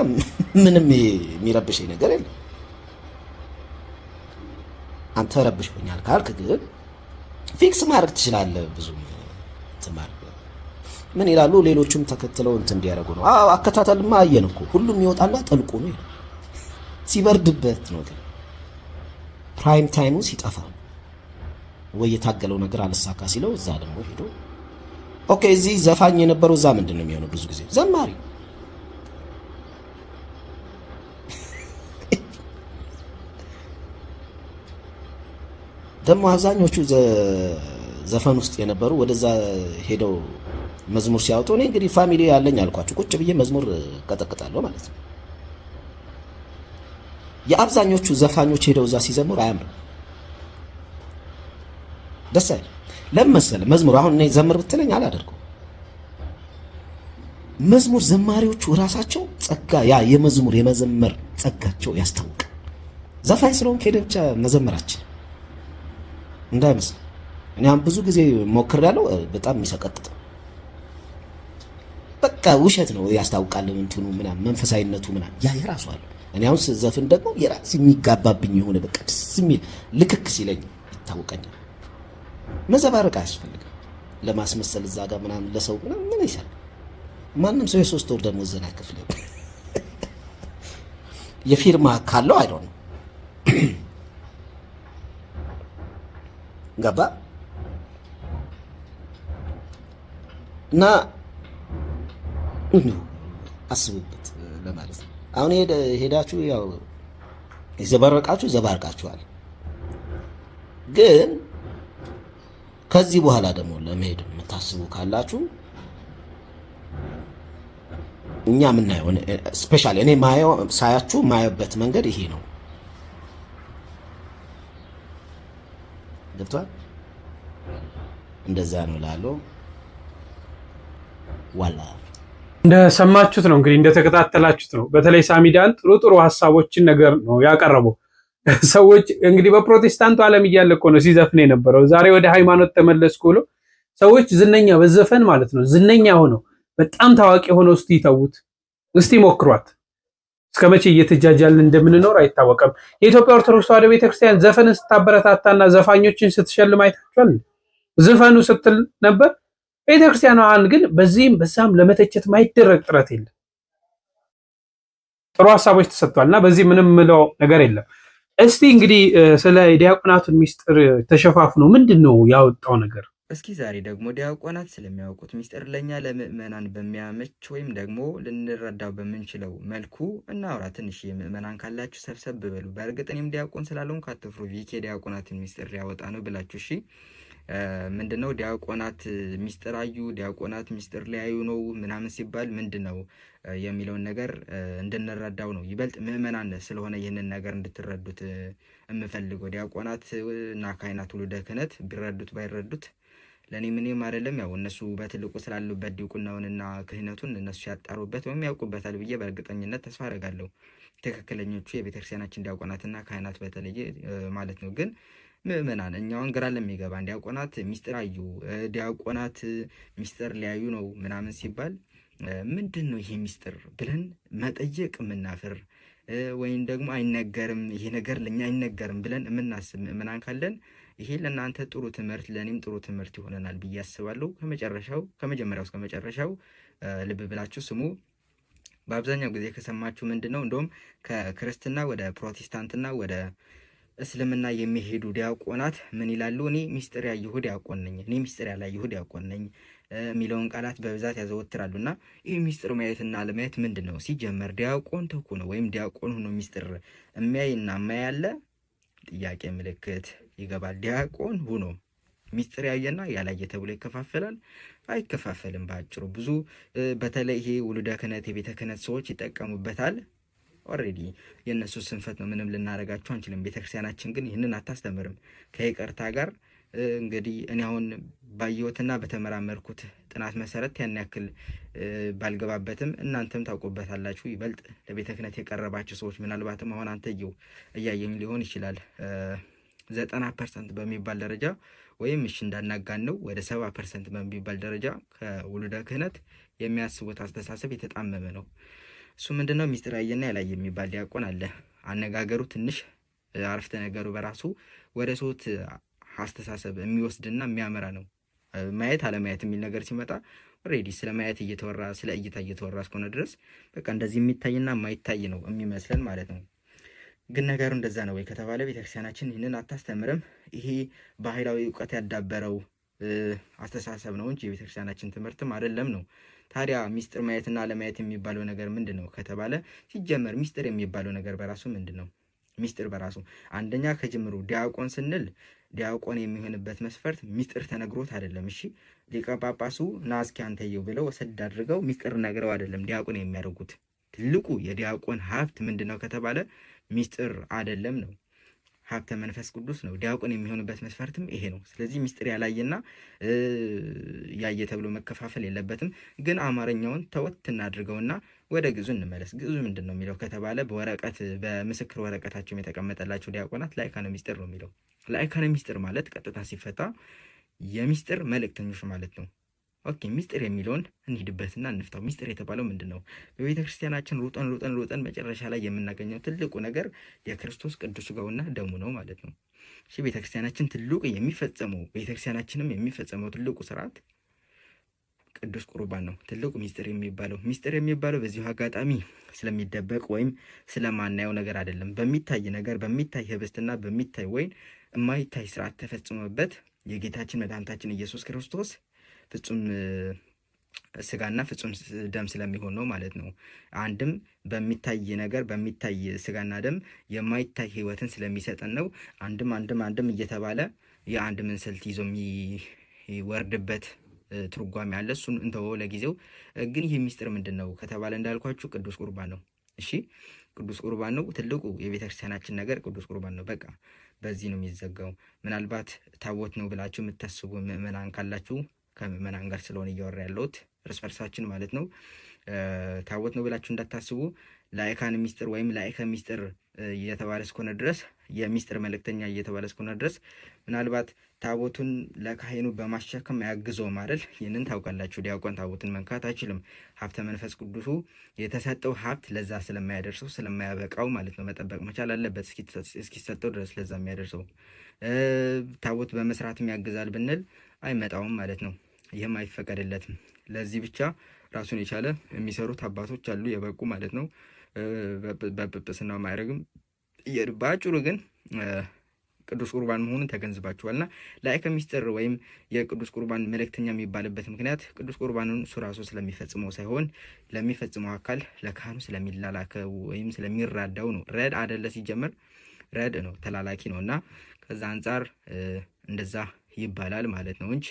ምንም የሚረብሽኝ ነገር የለም። አንተ ረብሽኛል ካልክ ግን ፊክስ ማድረግ ትችላለህ። ብዙ ተማር ምን ይላሉ ሌሎችም ተከትለው እንትን እንዲያደርጉ ነው። አከታተልማ አየን እኮ ሁሉም ይወጣና ጠልቁ ነው ሲበርድበት ነው። ግን ፕራይም ታይሙ ሲጠፋ ወይ የታገለው ነገር አልሳካ ሲለው እዛ ደግሞ ሄዶ ኦኬ እዚህ ዘፋኝ የነበረው እዛ ምንድነው የሚሆነው? ብዙ ጊዜ ዘማሪ ደግሞ አብዛኞቹ ዘፈን ውስጥ የነበሩ ወደዛ ሄደው መዝሙር ሲያወጡ እኔ እንግዲህ ፋሚሊ ያለኝ አልኳችሁ ቁጭ ብዬ መዝሙር ቀጠቅጣለሁ ማለት ነው። የአብዛኞቹ ዘፋኞች ሄደው እዛ ሲዘምሩ አያምርም፣ ደስ አይል። ለምን መሰለህ? መዝሙር አሁን እኔ ዘምር ብትለኝ አላደርገው። መዝሙር ዘማሪዎቹ ራሳቸው ጸጋ ያ የመዝሙር የመዘመር ጸጋቸው ያስታውቃል። ዘፋኝ ስለሆንክ ሄደህ ብቻ መዘመራችን እንዳይመስል። እኔ አሁን ብዙ ጊዜ ሞክሬያለሁ፣ በጣም የሚሰቀጥጥ በቃ ውሸት ነው ያስታውቃል። እንትኑ ምናምን መንፈሳዊነቱ ምናምን ያ የራሱ አለ። እኔ አሁን ስዘፍን ደግሞ የራስ የሚጋባብኝ የሆነ በቃ ደስ የሚል ልክክ ሲለኝ ይታወቀኛል። መዘባረቅ አያስፈልግም። ለማስመሰል እዛ ጋር ምናምን ለሰው ምን ይሰራል? ማንም ሰው የ3 ወር ደሞዝን አይከፍልም። የፊርማ ካለው አይደው ነው ገባ እና አስቡበት ለማለት ነው። አሁን ሄዳችሁ ያው ዘባርቃችኋል። ግን ከዚህ በኋላ ደግሞ ለመሄድ የምታስቡ ካላችሁ እኛ የምናየው ስፔሻሊ እኔ ማየበት መንገድ ይሄ ነው። ገብቷል? እንደዛ ነው ላለው ዋላ እንደሰማችሁት ነው እንግዲህ እንደተከታተላችሁት ነው። በተለይ ሳሚዳን ጥሩ ሀሳቦችን ነገር ነው ያቀረበው። ሰዎች እንግዲህ በፕሮቴስታንቱ ዓለም እያለ እኮ ነው ሲዘፍን የነበረው። ዛሬ ወደ ሃይማኖት ተመለስኩ ብሎ ሰዎች ዝነኛ በዘፈን ማለት ነው ዝነኛ ሆነው በጣም ታዋቂ ሆነው እስቲ ይተውት፣ እስቲ ሞክሯት። እስከ መቼ እየተጃጃልን እንደምንኖር አይታወቅም። የኢትዮጵያ ኦርቶዶክስ ተዋሕዶ ቤተክርስቲያን ዘፈንን ስታበረታታና ዘፋኞችን ስትሸልም አይታችኋል። ዘፈኑ ስትል ነበር። ቤተክርስቲያኗን ግን በዚህም በዛም ለመተቸት ማይደረግ ጥረት የለም። ጥሩ ሀሳቦች ተሰጥቷልና በዚህ ምንም ምለው ነገር የለም። እስቲ እንግዲህ ስለ ዲያቆናቱን ሚስጥር ተሸፋፍኖ ምንድነው ያወጣው ነገር? እስኪ ዛሬ ደግሞ ዲያቆናት ስለሚያውቁት ሚስጥር ለኛ ለምእመናን በሚያመች ወይም ደግሞ ልንረዳው በምንችለው መልኩ እናውራ። ትንሽ ምእመናን ካላችሁ ሰብሰብ በሉ። በእርግጥ እኔም ዲያቆን ስላለውን ካትፍሩ ቪኬ ዲያቆናትን ሚስጥር ሊያወጣ ነው ብላችሁ እሺ። ምንድነው ዲያቆናት ሚስጥር አዩ፣ ዲያቆናት ሚስጥር ሊያዩ ነው ምናምን ሲባል ምንድነው የሚለውን ነገር እንድንረዳው ነው። ይበልጥ ምእመናን ስለሆነ ይህንን ነገር እንድትረዱት የምፈልገው። ዲያቆናት እና ካህናት ውሉደ ክህነት ቢረዱት ባይረዱት ለኔ ምንም አይደለም። ያው እነሱ በትልቁ ስላሉበት ዲቁናውንና ክህነቱን እነሱ ያጣሩበት ወይም ያውቁበታል ብዬ በእርግጠኝነት ተስፋ አደርጋለሁ። ትክክለኞቹ የቤተክርስቲያናችን ዲያቆናትና ካህናት በተለየ ማለት ነው። ግን ምእመናን እኛውን ግራ ለሚገባን ዲያቆናት ሚስጥር አዩ፣ ዲያቆናት ሚስጥር ሊያዩ ነው ምናምን ሲባል ምንድን ነው ይሄ ሚስጥር ብለን መጠየቅ የምናፍር ወይም ደግሞ አይነገርም ይሄ ነገር ለኛ አይነገርም ብለን የምናስብ ምእመናን ካለን ይሄ ለእናንተ ጥሩ ትምህርት ለኔም ጥሩ ትምህርት ይሆነናል ብዬ አስባለሁ። ከመጀመሪያው እስከ መጨረሻው ልብ ብላችሁ ስሙ። በአብዛኛው ጊዜ ከሰማችሁ ምንድነው እንደውም ከክርስትና ወደ ፕሮቴስታንትና ወደ እስልምና የሚሄዱ ዲያቆናት ምን ይላሉ? እኔ ሚስጥር ያየሁ ዲያቆን ነኝ፣ እኔ ሚስጥር ያላየሁ ዲያቆን ነኝ የሚለውን ቃላት በብዛት ያዘወትራሉና ይህ ሚስጥር ማየትና አለማየት ምንድነው? ሲጀመር ዲያቆን ተኩ ነው ወይም ዲያቆን ሆኖ ሚስጥር የሚያይና የማያለ ጥያቄ ምልክት ይገባል። ዲያቆን ሆኖ ሚስጥር ያየና ያላየ ተብሎ ይከፋፈላል? አይከፋፈልም። ባጭሩ ብዙ በተለይ ይሄ ውሉደ ክህነት የቤተ ክህነት ሰዎች ይጠቀሙበታል። ኦሬዲ የነሱ ስንፈት ነው፣ ምንም ልናረጋቸው አንችልም። ቤተክርስቲያናችን ግን ይህንን አታስተምርም። ከይቅርታ ጋር እንግዲህ እኔ አሁን ባየሁትና በተመራመርኩት ጥናት መሰረት ያን ያክል ባልገባበትም እናንተም ታውቁበታላችሁ። ይበልጥ ለቤተ ክህነት የቀረባችሁ ሰዎች ምናልባትም አሁን አንተየው እያየኝ ሊሆን ይችላል 90% በሚባል ደረጃ ወይም እሺ እንዳናጋን ነው ወደ 70% በሚባል ደረጃ ከውሉደ ክህነት የሚያስቡት አስተሳሰብ የተጣመመ ነው። እሱ ምንድነው? ሚስጥር ያየና ያላየ የሚባል ዲያቆን አለ። አነጋገሩ ትንሽ አረፍተ ነገሩ በራሱ ወደ ሶት አስተሳሰብ የሚወስድና የሚያመራ ነው። ማየት አለማየት የሚል ነገር ሲመጣ ኦሬዲ ስለ ማየት እየተወራ ስለ እይታ እየተወራ እስከሆነ ድረስ በቃ እንደዚህ የሚታይና የማይታይ ነው የሚመስለን ማለት ነው። ግን ነገሩ እንደዛ ነው ወይ ከተባለ ቤተክርስቲያናችን ይህንን አታስተምርም። ይሄ ባህላዊ እውቀት ያዳበረው አስተሳሰብ ነው እንጂ የቤተክርስቲያናችን ትምህርትም አይደለም ነው። ታዲያ ሚስጥር ማየትና አለማየት የሚባለው ነገር ምንድን ነው ከተባለ ሲጀመር ሚስጥር የሚባለው ነገር በራሱ ምንድን ነው? ሚስጥር በራሱ አንደኛ ከጅምሩ ዲያቆን ስንል ዲያቆን የሚሆንበት መስፈርት ሚስጥር ተነግሮት አይደለም። እሺ ሊቀ ጳጳሱ ና እስኪ አንተየው ብለው ወሰድ አድርገው ሚስጥር ነግረው አይደለም ዲያቆን የሚያደርጉት። ትልቁ የዲያቆን ሀብት ምንድነው ከተባለ ሚስጥር አይደለም ነው፣ ሀብተ መንፈስ ቅዱስ ነው። ዲያቆን የሚሆንበት መስፈርትም ይሄ ነው። ስለዚህ ሚስጥር ያላየና ያየ ተብሎ መከፋፈል የለበትም። ግን አማርኛውን ተወት እናድርገውና ወደ ግዙ እንመለስ። ግዙ ምንድን ነው የሚለው ከተባለ በወረቀት በምስክር ወረቀታቸው የተቀመጠላቸው ዲያቆናት ላይካነ ሚስጥር ነው የሚለው። ላይካነ ሚስጥር ማለት ቀጥታ ሲፈታ የሚስጥር መልእክተኞች ማለት ነው። ኦኬ ሚስጥር የሚለውን እንሂድበትና እንፍታው። ሚስጥር የተባለው ምንድን ነው? በቤተ ክርስቲያናችን ሩጠን መጨረሻ ላይ የምናገኘው ትልቁ ነገር የክርስቶስ ቅዱስ ሥጋውና ደሙ ነው ማለት ነው። እሺ ቤተክርስቲያናችን ትልቁ የሚፈጸመው ትልቁ ስርዓት ቅዱስ ቁርባን ነው። ትልቁ ሚስጥር የሚባለው በዚሁ አጋጣሚ ስለሚደበቅ ወይም ስለማናየው ነገር አይደለም። በሚታይ ነገር በሚታይ ህብስትና በሚታይ ወይን የማይታይ ስርዓት ተፈጽሞበት የጌታችን መድኃኒታችን ኢየሱስ ክርስቶስ ፍጹም ስጋና ፍጹም ደም ስለሚሆን ነው ማለት ነው። አንድም በሚታይ ነገር በሚታይ ስጋና ደም የማይታይ ህይወትን ስለሚሰጠን ነው። አንድም እየተባለ የአንድ ምንስልት ይዞ የሚወርድበት ትርጓሜ አለ። እሱን እንተወው ለጊዜው። ግን ይህ ሚስጥር ምንድን ነው ከተባለ እንዳልኳችሁ ቅዱስ ቁርባን ነው። እሺ ቅዱስ ቁርባን ነው። ትልቁ የቤተክርስቲያናችን ነገር ቅዱስ ቁርባን ነው። በቃ በዚህ ነው የሚዘጋው። ምናልባት ታቦት ነው ብላችሁ የምታስቡ ምዕመናን ካላችሁ ከምዕመናን ጋር ስለሆነ እያወራ ያለሁት እርስ በርሳችን ማለት ነው። ታቦት ነው ብላችሁ እንዳታስቡ። ላይካን ሚስጥር ወይም ላይከ ሚስጥር እየተባለ እስከሆነ ድረስ የሚስጥር መልእክተኛ እየተባለ እስከሆነ ድረስ ምናልባት ታቦቱን ለካህኑ በማሸከም ያግዘውም አይደል? ይህንን ታውቃላችሁ። ዲያቆን ታቦትን መንካት አይችልም። ሀብተ መንፈስ ቅዱሱ የተሰጠው ሀብት ለዛ ስለማያደርሰው ስለማያበቃው ማለት ነው መጠበቅ መቻል አለበት እስኪሰጠው ድረስ ለዛ የሚያደርሰው። ታቦት በመስራትም ያግዛል ብንል አይመጣውም ማለት ነው። ይህም አይፈቀድለትም። ለዚህ ብቻ ራሱን የቻለ የሚሰሩት አባቶች አሉ የበቁ ማለት ነው። በጵጵስናው ማዕረግም በአጭሩ ግን ቅዱስ ቁርባን መሆኑን ተገንዝባችኋልና ላይከ ሚስጥር ወይም የቅዱስ ቁርባን መልእክተኛ የሚባልበት ምክንያት ቅዱስ ቁርባኑን እሱ ራሱ ስለሚፈጽመው ሳይሆን ለሚፈጽመው አካል ለካህኑ ስለሚላላከው ወይም ስለሚራዳው ነው። ረድ አደለ ሲጀመር ረድ ነው፣ ተላላኪ ነው። እና ከዛ አንጻር እንደዛ ይባላል ማለት ነው እንጂ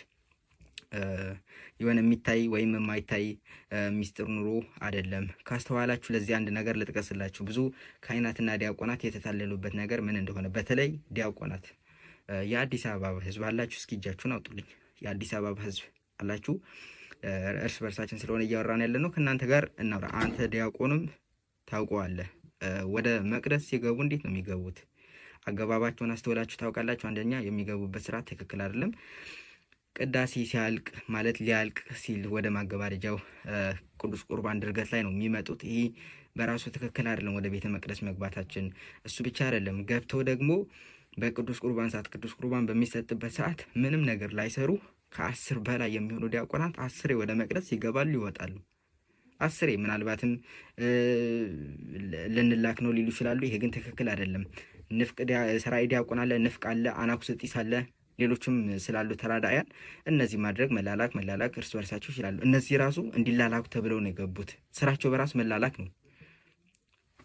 የሆነ የሚታይ ወይም የማይታይ ሚስጥር ኑሮ አይደለም። ካስተዋላችሁ ለዚህ አንድ ነገር ልጥቀስላችሁ። ብዙ ካህናትና ዲያቆናት የተታለሉበት ነገር ምን እንደሆነ፣ በተለይ ዲያቆናት። የአዲስ አበባ ሕዝብ አላችሁ? እስኪ እጃችሁን አውጡልኝ። የአዲስ አበባ ሕዝብ አላችሁ? እርስ በርሳችን ስለሆነ እያወራን ያለ ነው። ከእናንተ ጋር እናውራ። አንተ ዲያቆንም ታውቀዋለህ። ወደ መቅደስ ሲገቡ እንዴት ነው የሚገቡት? አገባባቸውን አስተውላችሁ ታውቃላችሁ? አንደኛ የሚገቡበት ስርዓት ትክክል አይደለም። ቅዳሴ ሲያልቅ ማለት ሊያልቅ ሲል ወደ ማገባደጃው ቅዱስ ቁርባን ድርገት ላይ ነው የሚመጡት። ይህ በራሱ ትክክል አይደለም፣ ወደ ቤተ መቅደስ መግባታችን። እሱ ብቻ አይደለም፣ ገብተው ደግሞ በቅዱስ ቁርባን ሰዓት ቅዱስ ቁርባን በሚሰጥበት ሰዓት ምንም ነገር ላይሰሩ ከ10 በላይ የሚሆኑ ዲያቆናት 10 ወደ መቅደስ ይገባሉ ይወጣሉ። 10 ምናልባትም ልንላክ ነው ሊሉ ይችላሉ። ይሄ ግን ትክክል አይደለም። ንፍቅ ሰራይ ዲያቆን አለ፣ ንፍቅ አለ፣ አናኩስጢስ አለ፣ ሌሎችም ስላሉ ተራዳያን እነዚህ ማድረግ መላላክ እርስ በርሳቸው ይችላሉ። እነዚህ ራሱ እንዲላላኩ ተብለው ነው የገቡት። ስራቸው በራሱ መላላክ ነው።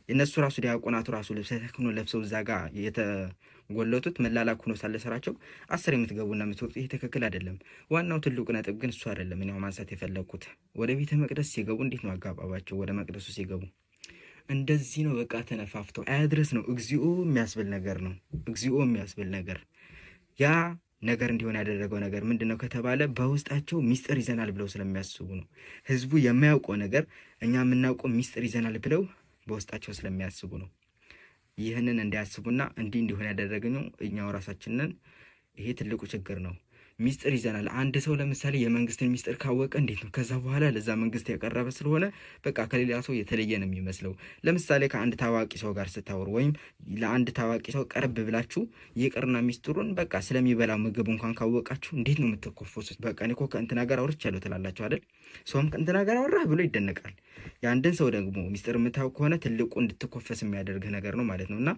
እነሱ ራሱ ዲያቆናቱ ራሱ ልብሰ ተክህኖ ለብሰው እዛ ጋር የተጎለቱት መላላክ ሆኖ ሳለ ስራቸው 10 የምትገቡና የምትወጡ ይሄ ትክክል አይደለም። ዋናው ትልቁ ነጥብ ግን እሱ አይደለም። እኔው ማንሳት የፈለግኩት ወደ ቤተ መቅደስ ሲገቡ እንዴት ነው አጋባባቸው? ወደ መቅደሱ ሲገቡ እንደዚህ ነው። በቃ ተነፋፍተው አያድረስ ነው። እግዚኦ የሚያስብል ነገር ነው። እግዚኦ የሚያስብል ነገር ያ ነገር እንዲሆን ያደረገው ነገር ምንድን ነው ከተባለ በውስጣቸው ሚስጥር ይዘናል ብለው ስለሚያስቡ ነው። ህዝቡ የማያውቀው ነገር እኛ የምናውቀው ሚስጥር ይዘናል ብለው በውስጣቸው ስለሚያስቡ ነው። ይህንን እንዲያስቡና እንዲህ እንዲሆን ያደረግነው እኛው ራሳችንን። ይሄ ትልቁ ችግር ነው። ሚስጥር ይዘናል። አንድ ሰው ለምሳሌ የመንግስትን ሚስጥር ካወቀ እንዴት ነው ከዛ በኋላ ለዛ መንግስት የቀረበ ስለሆነ በቃ ከሌላ ሰው የተለየ ነው የሚመስለው። ለምሳሌ ከአንድ ታዋቂ ሰው ጋር ስታወሩ ወይም ለአንድ ታዋቂ ሰው ቀረብ ብላችሁ ይቅርና ሚስጥሩን በቃ ስለሚበላው ምግብ እንኳን ካወቃችሁ እንዴት ነው የምትኮፈሱት? በቃ እኔ እኮ ከእንትና ጋር አውርቻለሁ ትላላችሁ አይደል? ሰውም ከእንትና ጋር አወራህ ብሎ ይደነቃል። የአንድን ሰው ደግሞ ሚስጥር የምታውቅ ከሆነ ትልቁ እንድትኮፈስ የሚያደርግህ ነገር ነው ማለት ነው። እና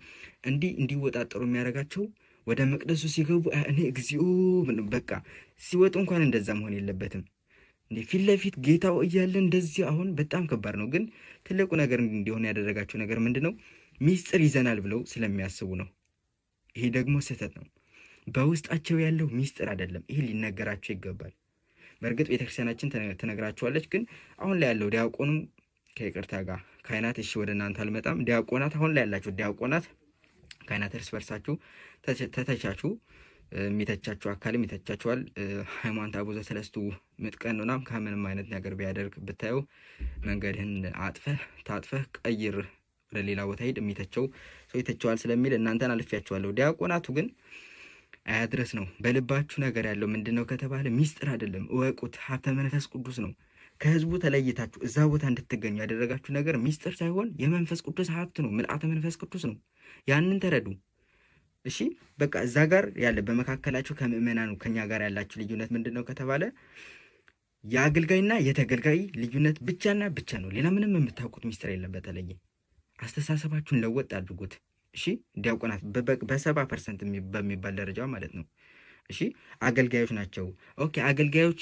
እንዲወጣጠሩ የሚያደርጋቸው ወደ መቅደሱ ሲገቡ እኔ እግዚኦ በቃ ሲወጡ እንኳን እንደዛ መሆን የለበትም እንዴ! ፊት ለፊት ጌታው እያለ እንደዚህ አሁን በጣም ከባድ ነው። ግን ትልቁ ነገር እንዲሆን ያደረጋቸው ነገር ምንድነው? ሚስጥር ይዘናል ብለው ስለሚያስቡ ነው። ይሄ ደግሞ ስህተት ነው። በውስጣቸው ያለው ሚስጥር አይደለም። ይሄ ሊነገራቸው ይገባል። በእርግጥ ቤተክርስቲያናችን ትነግራቸዋለች። ግን አሁን ላይ ያለው ዲያቆኑም ከይቅርታ ጋር ካህናት፣ እሺ ወደ እናንተ አልመጣም። ዲያቆናት አሁን ላይ ያላችሁ ዲያቆናት ካህናት እርስ በርሳችሁ ተተቻቹ። የሚተቻችሁ አካልም ይተቻችኋል። ሃይማኖት አበው ዘሰለስቱ ምጥቀን ነውና ከምንም አይነት ነገር ቢያደርግ ብታየው መንገድህን ታጥፈህ ቀይር፣ ወደ ሌላ ቦታ ሄድ። የሚተቸው ሰው ይተቸዋል ስለሚል እናንተን አልፌያችኋለሁ። ዲያቆናቱ ግን አያድረስ ነው። በልባችሁ ነገር ያለው ምንድነው ከተባለ ሚስጥር አይደለም፣ እወቁት። ሀብተ መንፈስ ቅዱስ ነው። ከህዝቡ ተለይታችሁ እዛ ቦታ እንድትገኙ ያደረጋችሁ ነገር ሚስጥር ሳይሆን የመንፈስ ቅዱስ ሀብት ነው። ምልአተ መንፈስ ቅዱስ ነው። ያንን ተረዱ። እሺ በቃ እዛ ጋር ያለ በመካከላችሁ ከምእመናኑ ከኛ ጋር ያላችሁ ልዩነት ምንድነው ከተባለ የአገልጋይና የተገልጋይ ልዩነት ብቻና ብቻ ነው። ሌላ ምንም የምታውቁት ሚስጥር የለም። በተለየ አስተሳሰባችሁን ለወጥ አድርጉት። እሺ ዲያቆናት በ70% በሚባል ደረጃ ማለት ነው። እሺ አገልጋዮች ናቸው። ኦኬ አገልጋዮች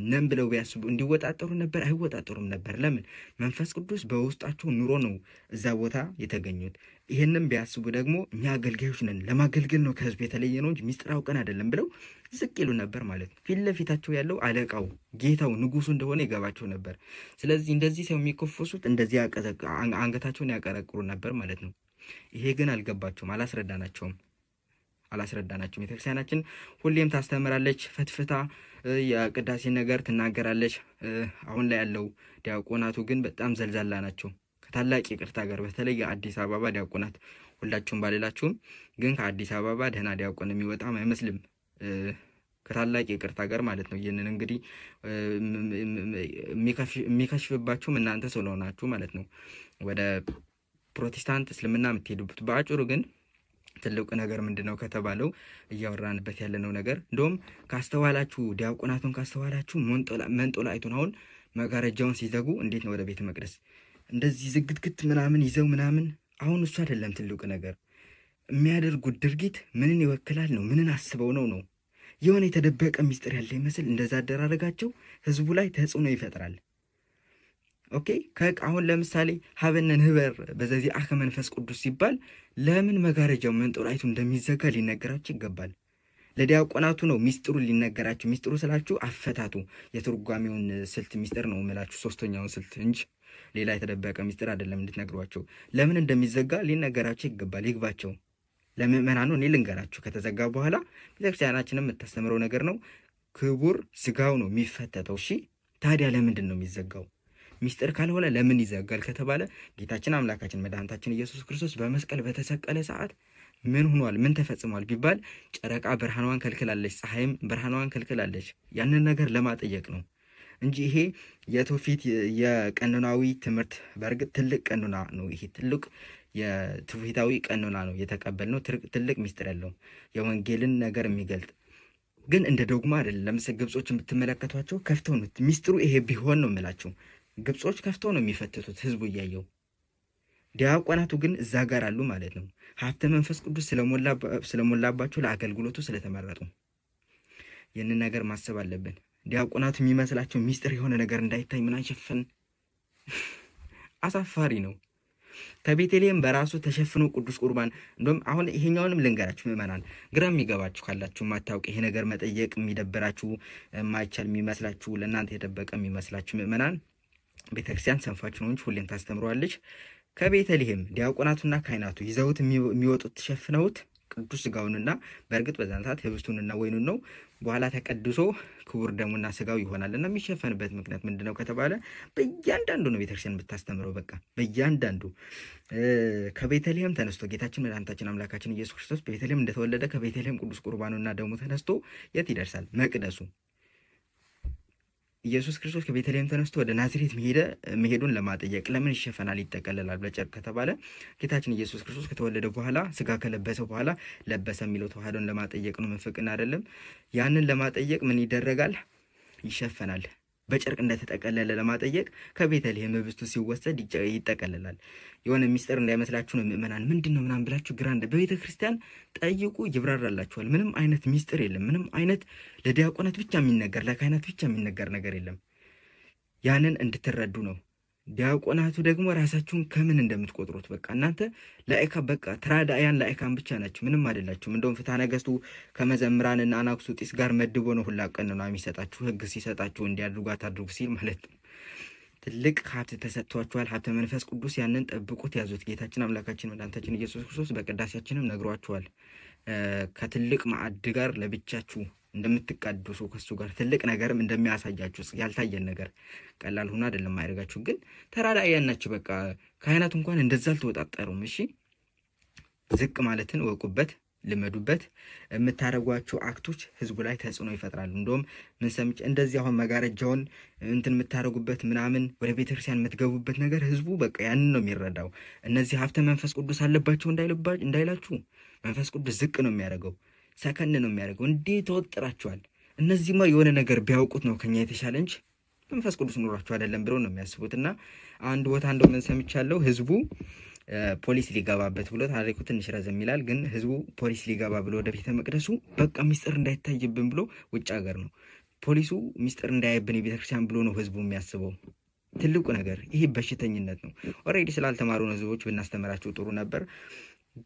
ነን ብለው ቢያስቡ እንዲወጣጠሩ ነበር? አይወጣጠሩም ነበር። ለምን? መንፈስ ቅዱስ በውስጣቸው ኑሮ ነው እዛ ቦታ የተገኙት። ይሄንን ቢያስቡ ደግሞ እኛ አገልጋዮች ነን፣ ለማገልገል ነው ከህዝብ የተለየ ነው እንጂ ሚስጥር አውቀን አይደለም ብለው ዝቅ ይሉ ነበር ማለት ነው። ፊት ለፊታቸው ያለው አለቃው፣ ጌታው፣ ንጉሱ እንደሆነ ይገባቸው ነበር። ስለዚህ እንደዚህ ሰው የሚኮፈሱት እንደዚህ አንገታቸውን ያቀረቅሩ ነበር ማለት ነው። ይሄ ግን አልገባቸውም፣ አላስረዳናቸውም። ቤተክርስቲያናችን ሁሌም ታስተምራለች፣ ፈትፍታ የቅዳሴ ነገር ትናገራለች። አሁን ላይ ያለው ዲያቆናቱ ግን በጣም ዘልዛላ ናቸው። ከታላቅ ይቅርታ ጋር በተለይ የአዲስ አበባ ዲያቆናት ሁላችሁም ባልላችሁም ግን ከአዲስ አበባ ደህና ዲያቆን የሚወጣም አይመስልም፣ ከታላቅ ይቅርታ ጋር ማለት ነው። ይህንን እንግዲህ የሚከሽፍባችሁም እናንተ ስለሆናችሁ ማለት ነው፣ ወደ ፕሮቴስታንት እስልምና የምትሄዱበት። በአጭሩ ግን ትልቁ ነገር ምንድነው ከተባለው እያወራንበት ያለነው ነገር እንደውም ካስተዋላችሁ ዲያቆናቱን ካስተዋላችሁ መንጦላይቱን አሁን መጋረጃውን ሲዘጉ እንዴት ነው ወደ ቤተ መቅደስ እንደዚህ ዝግትግት ምናምን ይዘው ምናምን። አሁን እሱ አይደለም ትልቁ ነገር። የሚያደርጉት ድርጊት ምንን ይወክላል ነው? ምንን አስበው ነው? የሆነ የተደበቀ ሚስጥር ያለ ይመስል እንደዛ አደራረጋቸው ህዝቡ ላይ ተጽዕኖ ይፈጥራል። ኦኬ አሁን ለምሳሌ ሀበነን ህበር በዘዚህ አከ መንፈስ ቅዱስ ሲባል ለምን መጋረጃው መንጦላይቱ እንደሚዘጋ ሊነገራችሁ ይገባል። ለዲያቆናቱ ነው ሚስጥሩ ሊነገራችሁ። ሚስጥሩ ስላችሁ አፈታቱ የትርጓሜውን ስልት ሚስጥር ነው የምላችሁ፣ ሶስተኛውን ስልት እንጂ ሌላ የተደበቀ ሚስጥር አይደለም እንድትነግሯቸው። ለምን እንደሚዘጋ ሊነገራችሁ ይገባል፣ ይግባቸው። ለምእመናኑ እኔ ልንገራችሁ፣ ከተዘጋ በኋላ ቤተክርስቲያናችንም የምታስተምረው ነገር ነው። ክቡር ስጋው ነው የሚፈተተው። እሺ ታዲያ ለምንድን ነው የሚዘጋው? ሚስጥር ካልሆነ ለምን ይዘጋል ከተባለ ጌታችን አምላካችን መድኃኒታችን ኢየሱስ ክርስቶስ በመስቀል በተሰቀለ ሰዓት ምን ሆኗል? ምን ተፈጽሟል ቢባል ጨረቃ ብርሃኗን ከልክላለች፣ ፀሐይም ብርሃኗን ከልክላለች። ያንን ነገር ለማጠየቅ ነው እንጂ ይሄ የትውፊት የቀኖናዊ ትምህርት በእርግጥ ትልቅ ቀኖና ነው። ይሄ ትልቅ የትውፊታዊ ቀኖና ነው የተቀበልነው። ትልቅ ሚስጥር ያለው የወንጌልን ነገር የሚገልጥ ግን እንደ ዶግማ አይደለም። ለምሳሌ ግብጾች የምትመለከቷቸው ከፍተው ነው ሚስጥሩ ይሄ ቢሆን ነው የምላቸው። ግብጾች ከፍተው ነው የሚፈትቱት ህዝቡ እያየው። ዲያቆናቱ ግን እዛ ጋር አሉ ማለት ነው። ሀብተ መንፈስ ቅዱስ ስለሞላባቸው ለአገልግሎቱ ስለተመረጡ ይህንን ነገር ማሰብ አለብን። ዲያቆናቱ የሚመስላቸው ሚስጥር የሆነ ነገር እንዳይታይ ምን አይሸፈን አሳፋሪ ነው። ከቤተልሔም በራሱ ተሸፍኖ ቅዱስ ቁርባን እንደውም አሁን ይሄኛውንም ልንገራችሁ ምእመናን፣ ግራ የሚገባችሁ ካላችሁ ማታውቅ ይሄ ነገር መጠየቅ የሚደብራችሁ የማይቻል የሚመስላችሁ ለእናንተ የደበቀ የሚመስላችሁ ምእመናን፣ ቤተክርስቲያን ሰንፋችሁ ነው እንጂ ሁሌም ታስተምረዋለች። ከቤተልሔም ዲያቆናቱና ካህናቱ ይዘውት የሚወጡት ተሸፍነውት ቅዱስ ስጋውንና በእርግጥ በዛን ሰዓት ህብስቱንና ወይኑን ነው። በኋላ ተቀድሶ ክቡር ደሙና ስጋው ይሆናልና የሚሸፈንበት ምክንያት ምንድነው ከተባለ በእያንዳንዱ ነው ቤተክርስቲያን የምታስተምረው። በቃ በእያንዳንዱ ከቤተልሔም ተነስቶ ጌታችን መድኃኒታችን አምላካችን ኢየሱስ ክርስቶስ በቤተልሔም እንደተወለደ ከቤተልሔም ቅዱስ ቁርባኑና ደሙ ተነስቶ የት ይደርሳል? መቅደሱ። ኢየሱስ ክርስቶስ ከቤተልሔም ተነስቶ ወደ ናዝሬት መሄዱን ለማጠየቅ ለምን ይሸፈናል ይጠቀለላል በጨርቅ ከተባለ ጌታችን ኢየሱስ ክርስቶስ ከተወለደ በኋላ ስጋ ከለበሰ በኋላ ለበሰ የሚለው ተዋህዶን ለማጠየቅ ነው፣ ምንፍቅና አይደለም። ያንን ለማጠየቅ ምን ይደረጋል? ይሸፈናል። በጨርቅ እንደተጠቀለለ ለማጠየቅ ከቤተልሔም ህብስቱ ሲወሰድ ይጠቀለላል። የሆነ ሚስጥር እንዳይመስላችሁ ነው ምእመናን። ምንድን ነው ምናምን ብላችሁ ግራንድ በቤተ ክርስቲያን ጠይቁ፣ ይብራራላችኋል። ምንም አይነት ሚስጥር የለም። ምንም አይነት ለዲያቆናት ብቻ የሚነገር ለካህናት ብቻ የሚነገር ነገር የለም። ያንን እንድትረዱ ነው። ዲያቆናቱ ደግሞ ራሳችሁን ከምን እንደምትቆጥሩት በቃ እናንተ ላይካ በቃ ተራዳያን ላይካን ብቻ ናችሁ፣ ምንም አይደላችሁም። እንደውም ፍትሐ ነገሥቱ ከመዘምራንና አናኩስጢስ ጋር መድቦ ነው ሁላ ቀኖና የሚሰጣችሁ፣ ህግ ሲሰጣችሁ እንዲያድርጉ አታድርጉ ሲል ማለት ነው። ትልቅ ሀብት ተሰጥቷችኋል፣ ሀብተ መንፈስ ቅዱስ። ያንን ጠብቁት፣ ያዙት። ጌታችን አምላካችን መድኃኒታችን ኢየሱስ ክርስቶስ በቅዳሴያችንም ነግሯችኋል። ከትልቅ ማዕድ ጋር ለብቻችሁ እንደምትቃደሱ ከሱ ጋር ትልቅ ነገርም እንደሚያሳያችሁ ያልታየን ነገር ቀላል ሆኖ አይደለም ማይረጋችሁ። ግን ተራዳያን ናችሁ። በቃ ካህናት እንኳን እንደዛ አልተወጣጠሩም። እሺ ዝቅ ማለትን ወቁበት። ልመዱበት። የምታደርጓቸው አክቶች ህዝቡ ላይ ተጽዕኖ ይፈጥራሉ። እንደውም ምን ሰምቼ እንደዚህ አሁን መጋረጃውን እንትን የምታደርጉበት ምናምን ወደ ቤተክርስቲያን የምትገቡበት ነገር ህዝቡ በቃ ያንን ነው የሚረዳው። እነዚህ ሀብተ መንፈስ ቅዱስ አለባቸው እንዳይላችሁ መንፈስ ቅዱስ ዝቅ ነው የሚያደርገው፣ ሰከን ነው የሚያደርገው። እንዴት ተወጥራችኋል? እነዚህማ የሆነ ነገር ቢያውቁት ነው ከኛ የተሻለ እንጂ መንፈስ ቅዱስ ኑሯቸው አይደለም ብለው ነው የሚያስቡት። እና አንድ ቦታ እንደው ምን ሰምቻለሁ ህዝቡ ፖሊስ ሊገባበት ብሎ ታሪኩ ትንሽ ረዘም ይላል፣ ግን ህዝቡ ፖሊስ ሊገባ ብሎ ወደ ቤተ መቅደሱ በቃ ሚስጥር እንዳይታይብን ብሎ ውጭ ሀገር ነው ፖሊሱ ሚስጥር እንዳያይብን የቤተክርስቲያን ብሎ ነው ህዝቡ የሚያስበው። ትልቁ ነገር ይሄ በሽተኝነት ነው። ኦልሬዲ ስላልተማሩ ህዝቦች ብናስተምራቸው ጥሩ ነበር፣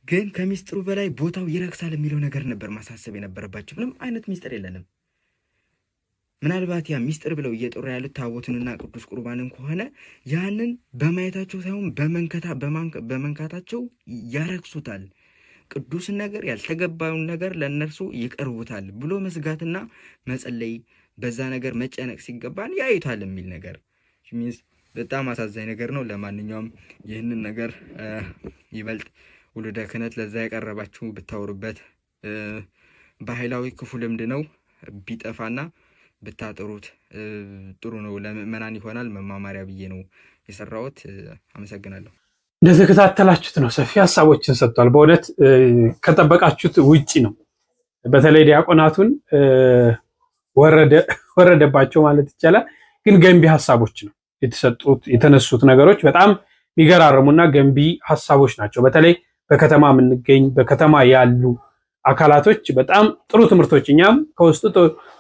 ግን ከሚስጥሩ በላይ ቦታው ይረክሳል የሚለው ነገር ነበር ማሳሰብ የነበረባቸው። ምንም አይነት ሚስጥር የለንም። ምናልባት ያ ሚስጥር ብለው እየጠሩ ያሉት ታቦቱንና ቅዱስ ቁርባንን ከሆነ ያንን በማየታቸው ሳይሆን በመንካታቸው ያረክሱታል። ቅዱስን ነገር ያልተገባውን ነገር ለእነርሱ ይቀርቡታል ብሎ መስጋትና መጸለይ፣ በዛ ነገር መጨነቅ ሲገባን ያዩታል የሚል ነገር ሚንስ በጣም አሳዛኝ ነገር ነው። ለማንኛውም ይህንን ነገር ይበልጥ ውሉደ ክህነት ለዛ ያቀረባችሁ ብታወሩበት፣ ባህላዊ ክፉ ልምድ ነው ቢጠፋና ብታጥሩት ጥሩ ነው። ለምእመናን ይሆናል መማማሪያ ብዬ ነው የሰራሁት። አመሰግናለሁ። እንደተከታተላችሁት ነው ሰፊ ሀሳቦችን ሰጥቷል። በእውነት ከጠበቃችሁት ውጪ ነው። በተለይ ዲያቆናቱን ወረደባቸው ማለት ይቻላል። ግን ገንቢ ሀሳቦች ነው የተነሱት ነገሮች በጣም የሚገራርሙና ገንቢ ሀሳቦች ናቸው። በተለይ በከተማ የምንገኝ በከተማ ያሉ አካላቶች በጣም ጥሩ ትምህርቶች፣ እኛም ከውስጡ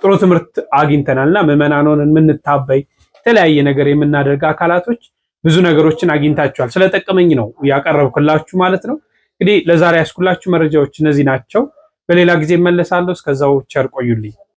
ጥሩ ትምህርት አግኝተናልና ምዕመናንን የምንታበይ የተለያየ ነገር የምናደርግ አካላቶች ብዙ ነገሮችን አግኝታችኋል። ስለጠቀመኝ ነው ያቀረብኩላችሁ ማለት ነው። እንግዲህ ለዛሬ ያስኩላችሁ መረጃዎች እነዚህ ናቸው። በሌላ ጊዜ እመለሳለሁ። እስከዛው ቸር ቆዩልኝ።